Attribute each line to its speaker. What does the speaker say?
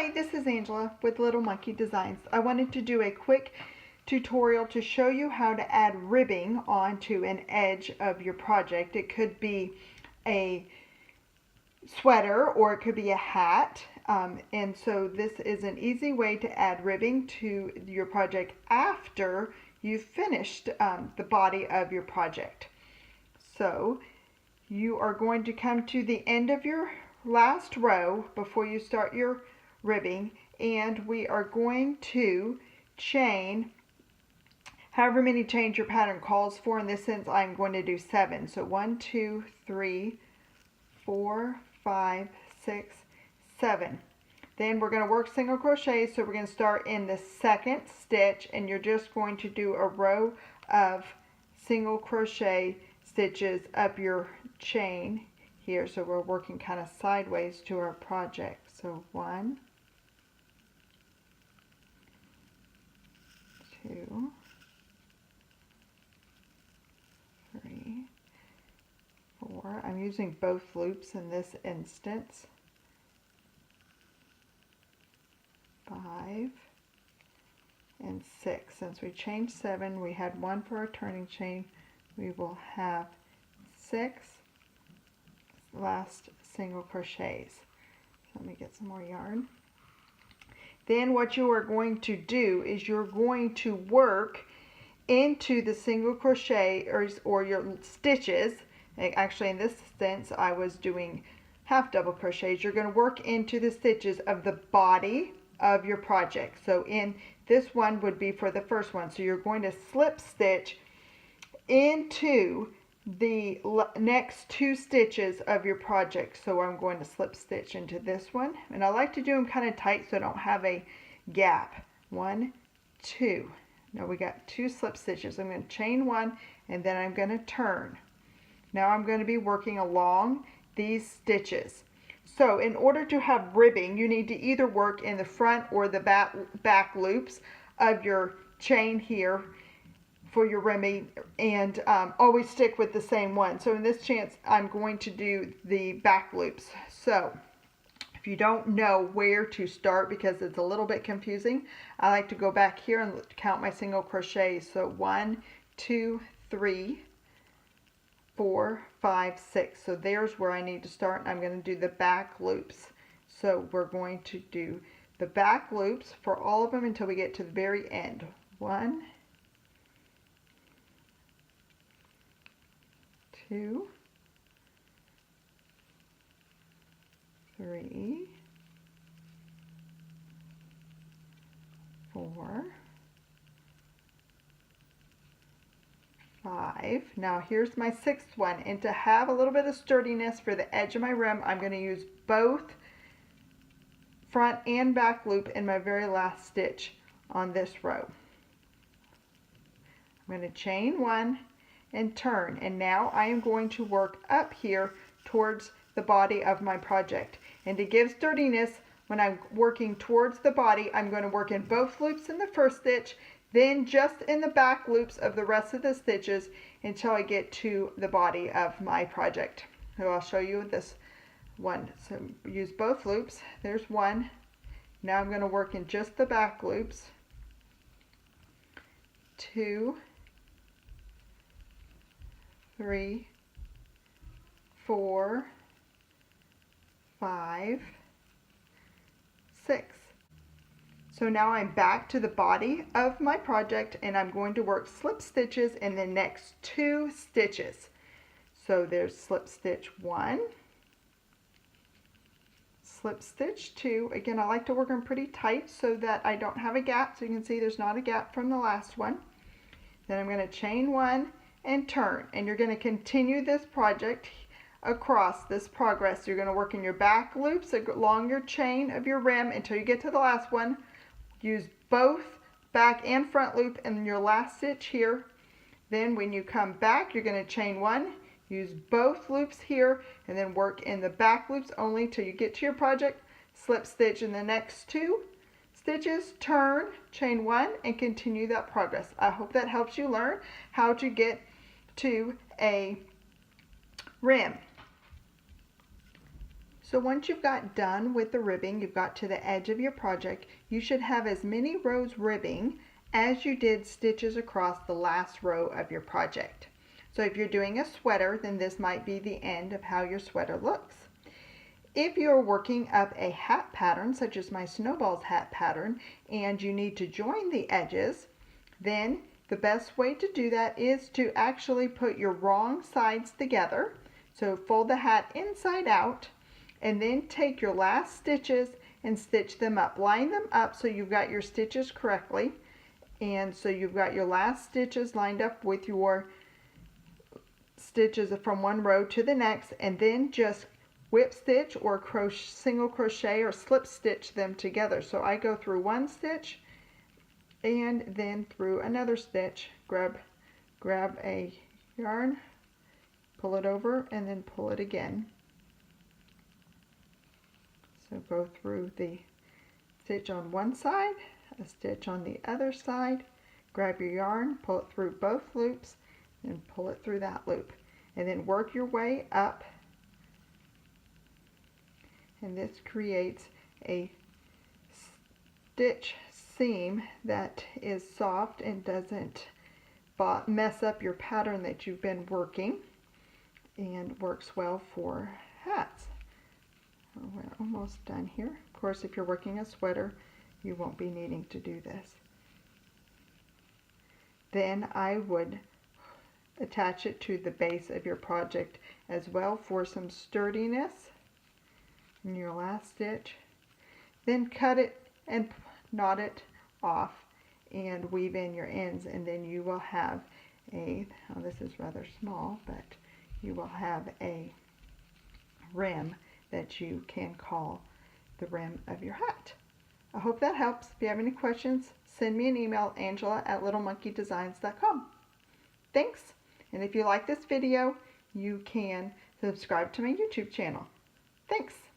Speaker 1: Hi, this is Angela with Little Monkey Designs. I wanted to do a quick tutorial to show you how to add ribbing onto an edge of your project. It could be a sweater or it could be a hat. And so this is an easy way to add ribbing to your project after you've finished the body of your project. So you are going to come to the end of your last row before you start your ribbing, and we are going to chain however many chains your pattern calls for. In this sense, I'm going to do 7. So 1, 2, 3, 4, 5, 6, 7. Then we're going to work single crochet, so we're going to start in the second stitch, and you're just going to do a row of single crochet stitches up your chain here. So we're working kind of sideways to our project. So 1, 2, 3, 4. I'm using both loops in this instance. 5 and 6. Since we changed 7, we had 1 for our turning chain. We will have 6 last single crochets. Let me get some more yarn. Then what you are going to do is you're going to work into the single crochet or your stitches. Actually, in this sense, I was doing half double crochets. You're going to work into the stitches of the body of your project. So in this one would be for the first one. So you're going to slip stitch into the next 2 stitches of your project. So I'm going to slip stitch into this one, and I like to do them kind of tight so I don't have a gap. 1, 2. Now we got 2 slip stitches. I'm going to chain 1 and then I'm going to turn. Now I'm going to be working along these stitches. So in order to have ribbing, you need to either work in the front or the back loops of your chain here for your ribbing, and always stick with the same one. So in this chance, I'm going to do the back loops. So if you don't know where to start because it's a little bit confusing, I like to go back here and count my single crochets. So 1, 2, 3, 4, 5, 6. So there's where I need to start. I'm going to do the back loops. So we're going to do the back loops for all of them until we get to the very end. 1, 2, 3, 4, 5. Now here's my 6th one, and to have a little bit of sturdiness for the edge of my rim, I'm going to use both front and back loop in my very last stitch on this row. I'm going to chain 1 and turn, and now I am going to work up here towards the body of my project. And to give sturdiness, when I'm working towards the body, I'm going to work in both loops in the first stitch, then just in the back loops of the rest of the stitches until I get to the body of my project. So I'll show you this one. So use both loops. There's 1. Now I'm going to work in just the back loops. 2, 3, 4, 5, 6. So now I'm back to the body of my project, and I'm going to work slip stitches in the next 2 stitches. So there's slip stitch 1, slip stitch 2. Again, I like to work them pretty tight so that I don't have a gap. So you can see there's not a gap from the last one. Then I'm going to chain 1 and turn, and you're going to continue this project across this progress. You're going to work in your back loops along your chain of your rim until you get to the last one. Use both back and front loop in your last stitch here. Then when you come back, you're going to chain 1, use both loops here, and then work in the back loops only till you get to your project. Slip stitch in the next 2 stitches, turn, chain 1, and continue that progress. I hope that helps you learn how to get to a rim. So once you've got done with the ribbing, you've got to the edge of your project, you should have as many rows ribbing as you did stitches across the last row of your project. So if you're doing a sweater, then this might be the end of how your sweater looks. If you're working up a hat pattern, such as my snowballs hat pattern, and you need to join the edges, then the best way to do that is to actually put your wrong sides together. So fold the hat inside out, and then take your last stitches and stitch them up. Line them up so you've got your stitches correctly, and so you've got your last stitches lined up with your stitches from one row to the next, and then just whip stitch or single crochet or slip stitch them together. So I go through one stitch and then through another stitch, grab a yarn, pull it over, and then pull it again. So go through the stitch on one side, a stitch on the other side, grab your yarn, pull it through both loops, and pull it through that loop. And then work your way up, and this creates a stitch seam that is soft and doesn't mess up your pattern that you've been working, and works well for hats. We're almost done here. Of course, if you're working a sweater, you won't be needing to do this. Then I would attach it to the base of your project as well for some sturdiness in your last stitch. Then cut it and knot it off and weave in your ends, and then you will have this is rather small, but you will have a rim that you can call the rim of your hat. I hope that helps. If you have any questions, send me an email, angela@littlemonkeydesigns.com. Thanks, and if you like this video, you can subscribe to my YouTube channel. Thanks.